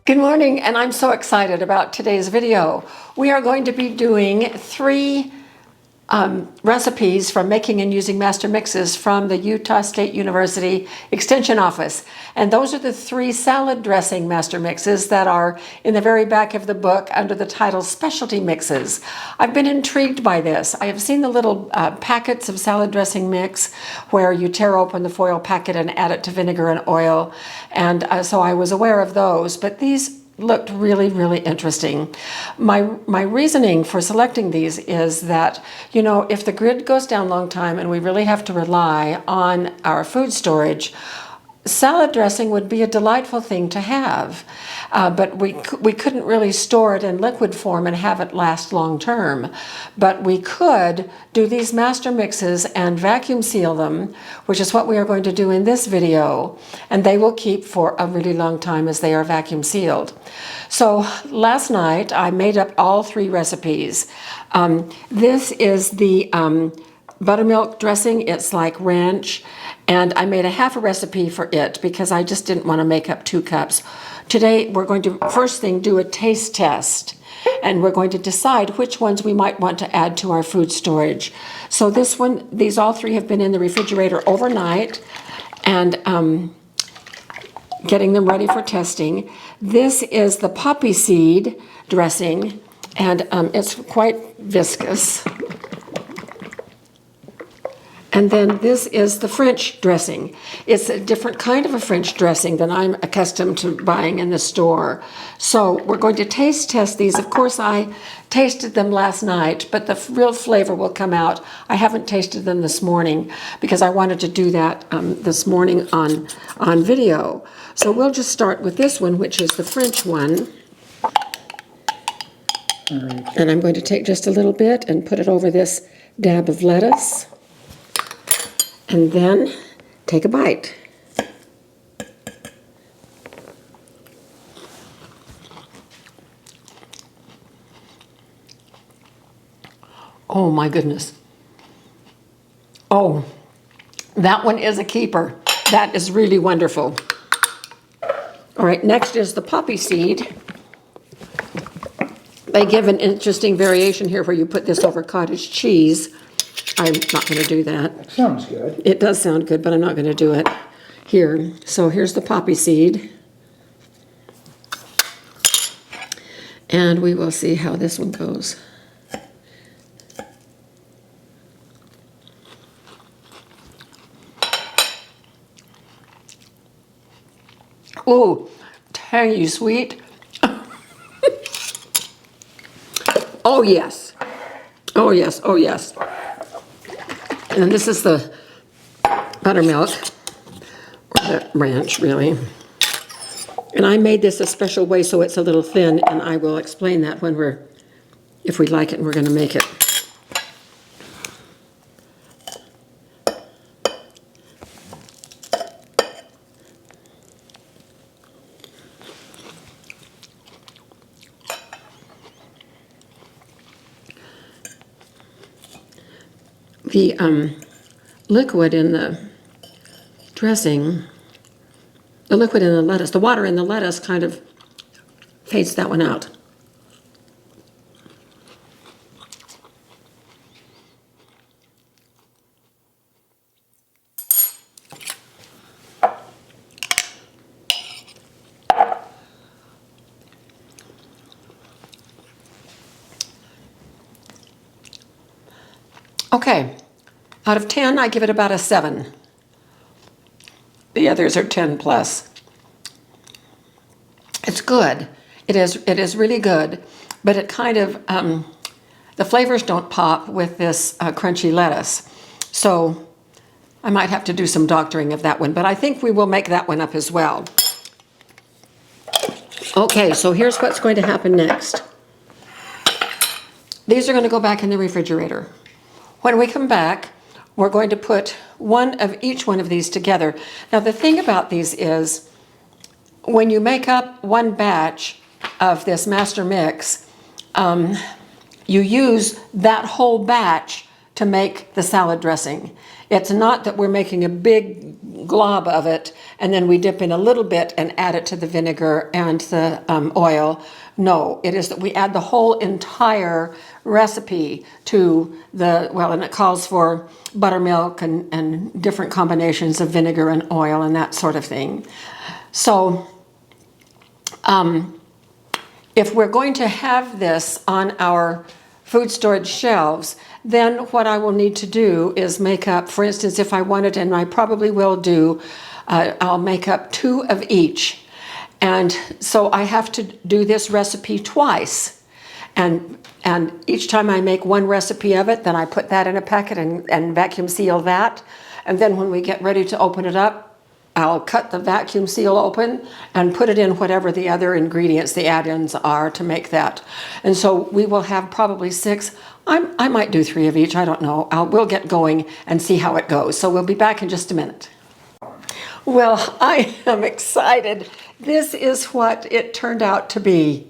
Good morning, and I'm so excited about today's video. We are going to be doing three recipes from making and using master mixes from the Utah State University Extension Office. And those are the three salad dressing master mixes that are in the very back of the book under the title Specialty Mixes. I've been intrigued by this. I have seen the little packets of salad dressing mix where you tear open the foil packet and add it to vinegar and oil. And so I was aware of those, but these looked really interesting. My reasoning for selecting these is that, you know, if the grid goes down a long time and we really have to rely on our food storage, salad dressing would be a delightful thing to have, but we couldn't really store it in liquid form and have it last long term. But we could do these master mixes and vacuum seal them, which is what we are going to do in this video, and they will keep for a really long time as they are vacuum sealed. So last night I made up all three recipes. This is the buttermilk dressing. It's like ranch, and I made a half a recipe for it because I just didn't want to make up 2 cups. Today we're going to first thing do a taste test, and we're going to decide which ones we might want to add to our food storage. So these all three have been in the refrigerator overnight and getting them ready for testing. This is the poppy seed dressing, and it's quite viscous. And then this is the French dressing. It's a different kind of a French dressing than I'm accustomed to buying in the store. So we're going to taste test these. Of course, I tasted them last night, but the real flavor will come out. I haven't tasted them this morning because I wanted to do that this morning on video. So we'll just start with this one, which is the French one. And I'm going to take just a little bit and put it over this dab of lettuce. And then take a bite. Oh my goodness. Oh, that one is a keeper. That is really wonderful. All right, next is the poppy seed. They give an interesting variation here where you put this over cottage cheese. I'm not going to do that. Sounds good. It does sound good, but I'm not going to do it here. So here's the poppy seed. And we will see how this one goes. Oh, tangy sweet. Oh yes. Oh yes, oh yes. And this is the buttermilk, or the ranch, really. And I made this a special way so it's a little thin, and I will explain that if we like it and we're going to make it. The liquid in the dressing, the liquid in the lettuce, the water in the lettuce kind of fades that one out. Okay, out of 10, I give it about a 7. The others are 10 plus. It's good. It is really good, but it kind of, the flavors don't pop with this crunchy lettuce. So I might have to do some doctoring of that one, but I think we will make that one up as well. Okay, so here's what's going to happen next. These are going to go back in the refrigerator. When we come back, we're going to put one of each one of these together. Now the thing about these is, when you make up one batch of this master mix, you use that whole batch to make the salad dressing. It's not that we're making a big glob of it and then we dip in a little bit and add it to the vinegar and the oil. No, it is that we add the whole entire recipe to the, well, and it calls for buttermilk and different combinations of vinegar and oil and that sort of thing. So if we're going to have this on our food storage shelves, then what I will need to do is make up, for instance, if I wanted, and I probably will do, I'll make up 2 of each. And so I have to do this recipe twice. And each time I make one recipe of it, then I put that in a packet and vacuum seal that. And then when we get ready to open it up, I'll cut the vacuum seal open and put it in whatever the other ingredients, the add-ins are to make that. And so we will have probably 6. I might do 3 of each, I don't know. We'll get going and see how it goes. So we'll be back in just a minute. Well, I am excited. This is what it turned out to be.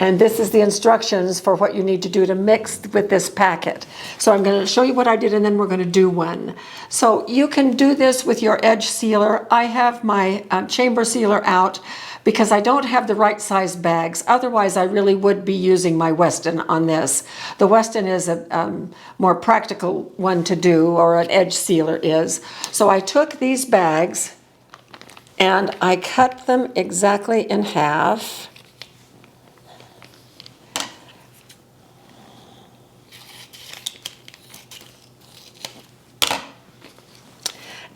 And this is the instructions for what you need to do to mix with this packet. So I'm going to show you what I did and then we're going to do one. So you can do this with your edge sealer. I have my chamber sealer out because I don't have the right size bags. Otherwise, I really would be using my Weston on this. The Weston is a more practical one to do, or an edge sealer is. So I took these bags and I cut them exactly in half.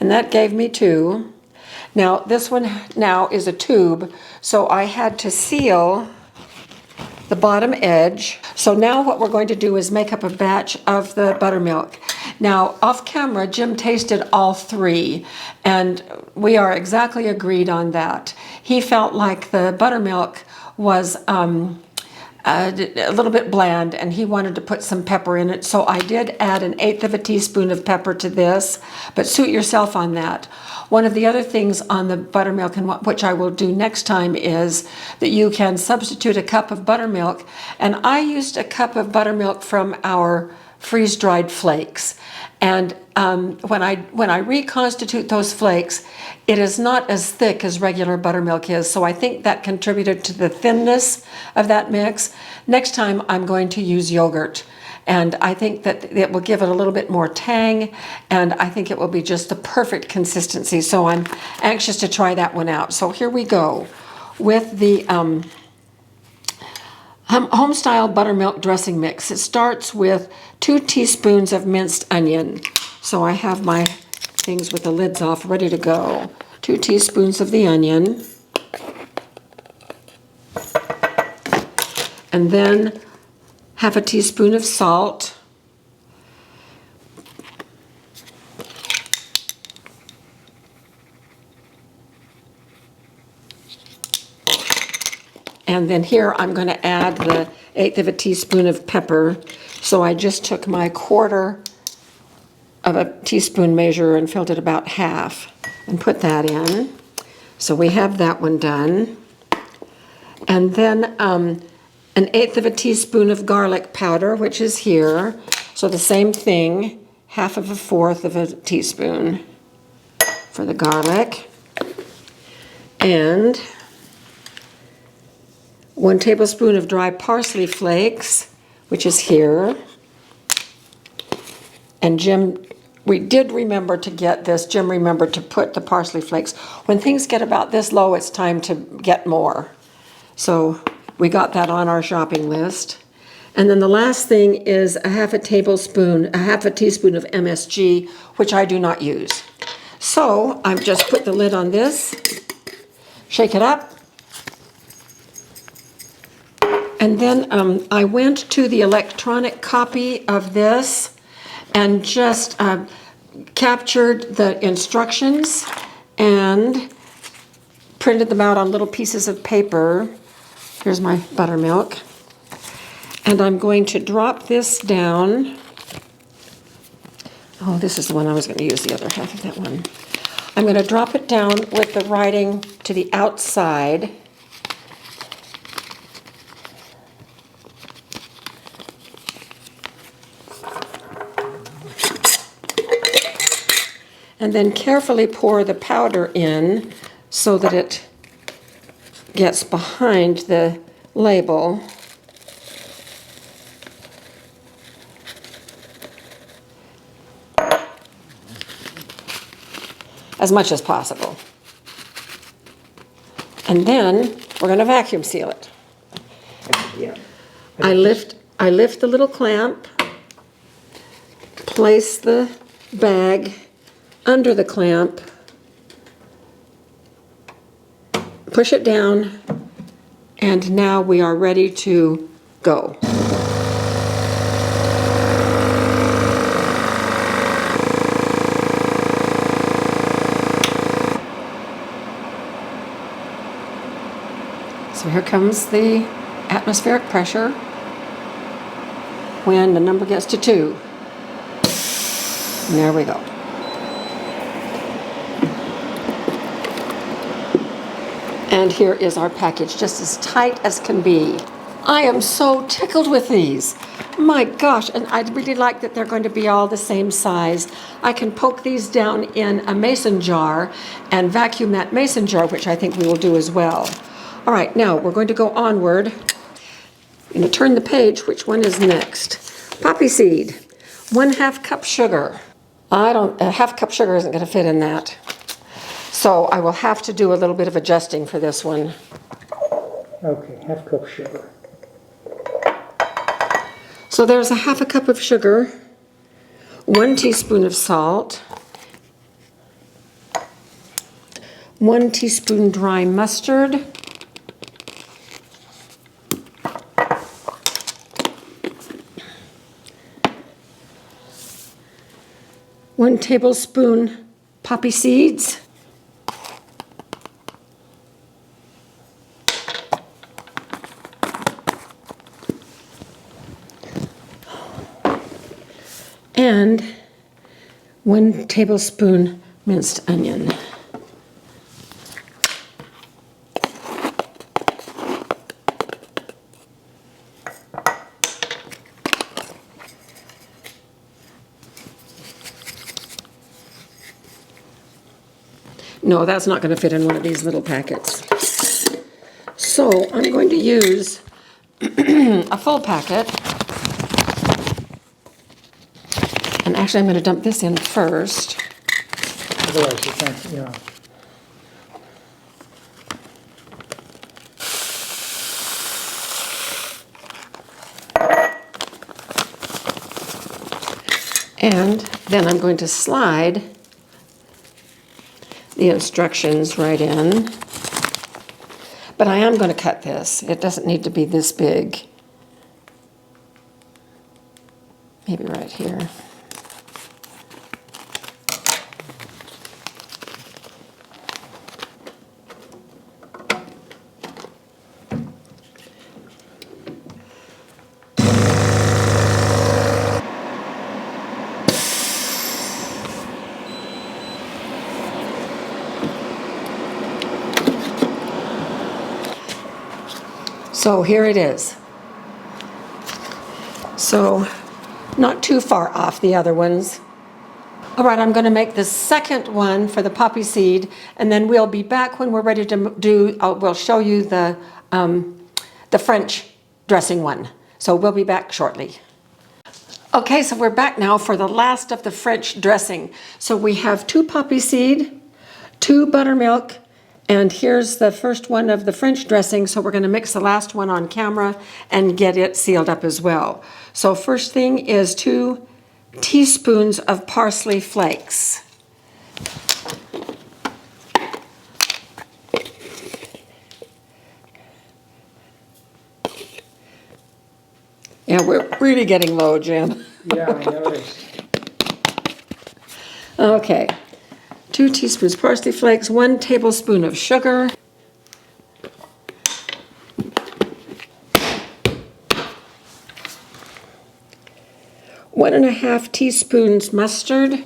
And that gave me 2. Now this one now is a tube, so I had to seal the bottom edge. So now what we're going to do is make up a batch of the buttermilk. Now off camera, Jim tasted all 3, and we are exactly agreed on that. He felt like the buttermilk was a little bit bland, and he wanted to put some pepper in it, so I did add 1/8 of a teaspoon of pepper to this, but suit yourself on that. One of the other things on the buttermilk, and which I will do next time, is that you can substitute a cup of buttermilk, and I used a cup of buttermilk from our freeze-dried flakes. And when I reconstitute those flakes, it is not as thick as regular buttermilk is, so I think that contributed to the thinness of that mix. Next time I'm going to use yogurt, and I think that it will give it a little bit more tang, and I think it will be just the perfect consistency, so I'm anxious to try that one out. So here we go with the home-style buttermilk dressing mix. It starts with 2 teaspoons of minced onion. So I have my things with the lids off ready to go. 2 teaspoons of the onion. And then 1/2 teaspoon of salt. And then here I'm going to add the 1/8 of a teaspoon of pepper. So I just took my 1/4 of a teaspoon measure and filled it about half and put that in. So we have that one done. And then 1/8 of a teaspoon of garlic powder, which is here. So the same thing, 1/4 of a teaspoon for the garlic. And 1 tablespoon of dry parsley flakes, which is here. And Jim, we did remember to get this. Jim remembered to put the parsley flakes. When things get about this low, it's time to get more. So we got that on our shopping list. And then the last thing is 1/2 teaspoon of MSG, which I do not use. So I've just put the lid on this, shake it up. And then I went to the electronic copy of this and just captured the instructions and printed them out on little pieces of paper. Here's my buttermilk. And I'm going to drop this down. Oh, this is the one I was going to use, the other half of that one. I'm going to drop it down with the writing to the outside. and then carefully pour the powder in so that it gets behind the label. As much as possible. And then we're going to vacuum seal it. Yeah. I lift the little clamp, place the bag under the clamp, push it down, and now we are ready to go. So here comes the atmospheric pressure when the number gets to 2. And there we go. And here is our package, just as tight as can be. I am so tickled with these. My gosh, and I really like that they're going to be all the same size. I can poke these down in a mason jar and vacuum that mason jar, which I think we will do as well. All right, now we're going to go onward. I'm going to turn the page. Which one is next? Poppy seed, 1/2 cup sugar. A half cup sugar isn't going to fit in that. So I will have to do a little bit of adjusting for this one. Okay, 1/2 cup sugar. So there's a 1/2 cup of sugar, 1 teaspoon of salt, 1 teaspoon dry mustard, 1 tablespoon poppy seeds, and 1 tablespoon minced onion. No, that's not going to fit in one of these little packets. So I'm going to use a full packet. And actually, I'm going to dump this in first. Otherwise, you can't, you know. And then I'm going to slide the instructions right in. But I am going to cut this. It doesn't need to be this big. Maybe right here. So here it is. So not too far off the other ones. All right, I'm going to make the second one for the poppy seed, and then we'll be back when we're ready to do, we'll show you the French dressing one. So we'll be back shortly. Okay, so we're back now for the last of the French dressing. So we have 2 poppy seed, 2 buttermilk, and here's the first one of the French dressing. So we're going to mix the last one on camera and get it sealed up as well. So first thing is 2 teaspoons of parsley flakes. Yeah, we're really getting low, Jim. Yeah, I noticed. Okay, 2 teaspoons parsley flakes, 1 tablespoon of sugar, one and a half teaspoons mustard,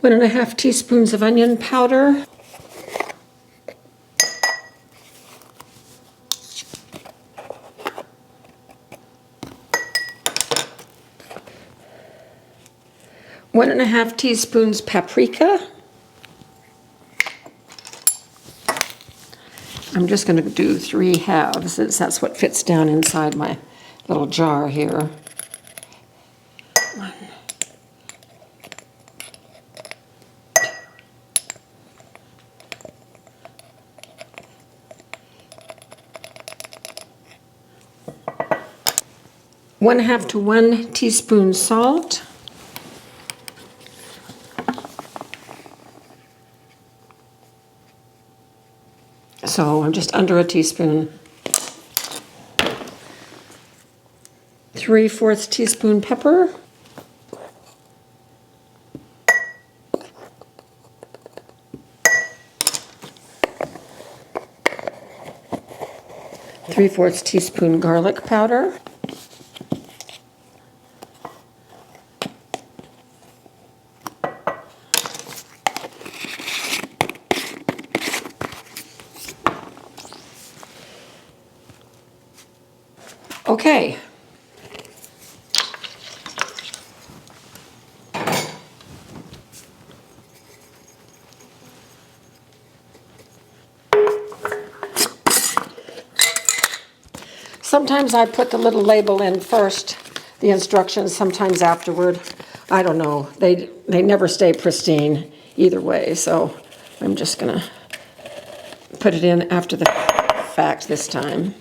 1.5 teaspoons of onion powder. One and a half teaspoons paprika. I'm just going to do 3 halves, since that's what fits down inside my little jar here. 1, 1/2 to 1 teaspoon salt. So I'm just under a teaspoon. 3/4 teaspoon pepper. Three-fourths teaspoon garlic powder. Okay. Sometimes I put the little label in first, the instructions, sometimes afterward. I don't know. They never stay pristine either way, so I'm just going to put it in after the fact this time.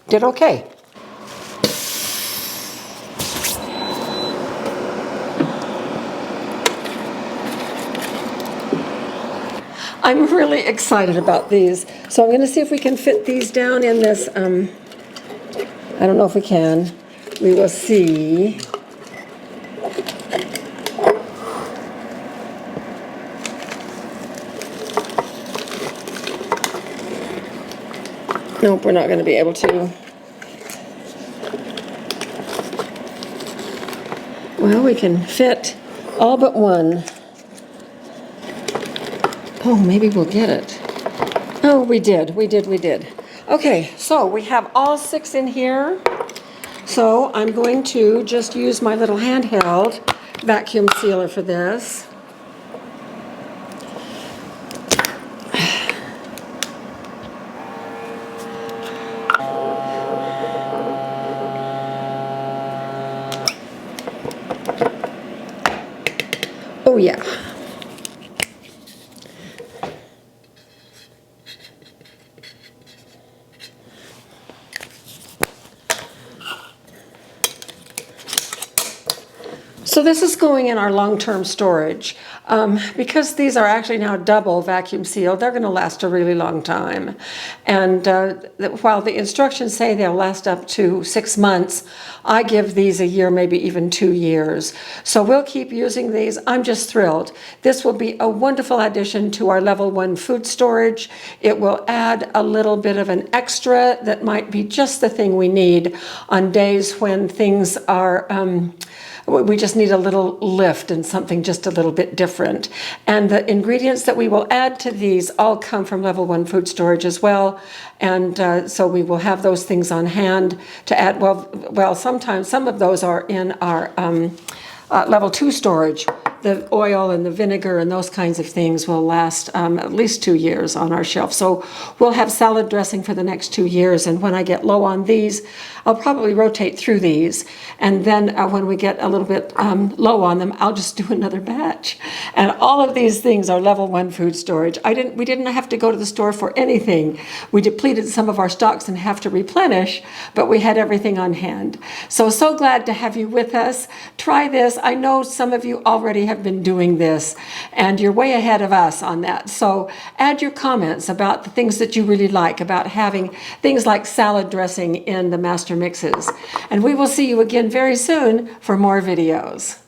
Did okay. I'm really excited about these. So I'm going to see if we can fit these down in this, I don't know if we can. We will see. Nope, we're not going to be able to. Well, we can fit all but one. Oh, maybe we'll get it. Oh, we did. Okay, so we have all 6 in here. So I'm going to just use my little handheld vacuum sealer for this. Oh yeah. So this is going in our long-term storage. Because these are actually now double vacuum sealed, they're going to last a really long time. And while the instructions say they'll last up to 6 months, I give these a year, maybe even 2 years. So we'll keep using these. I'm just thrilled. This will be a wonderful addition to our level 1 food storage. It will add a little bit of an extra that might be just the thing we need on days when things are we just need a little lift and something just a little bit different. And the ingredients that we will add to these all come from level 1 food storage as well. And so we will have those things on hand to add. Well, sometimes some of those are in our level 2 storage. The oil and the vinegar and those kinds of things will last at least 2 years on our shelf. So we'll have salad dressing for the next 2 years. And when I get low on these, I'll probably rotate through these. And then when we get a little bit low on them, I'll just do another batch. And all of these things are level 1 food storage. We didn't have to go to the store for anything. We depleted some of our stocks and have to replenish, but we had everything on hand. So glad to have you with us. Try this. I know some of you already have been doing this, and you're way ahead of us on that. So add your comments about the things that you really like about having things like salad dressing in the master mixes. And we will see you again very soon for more videos.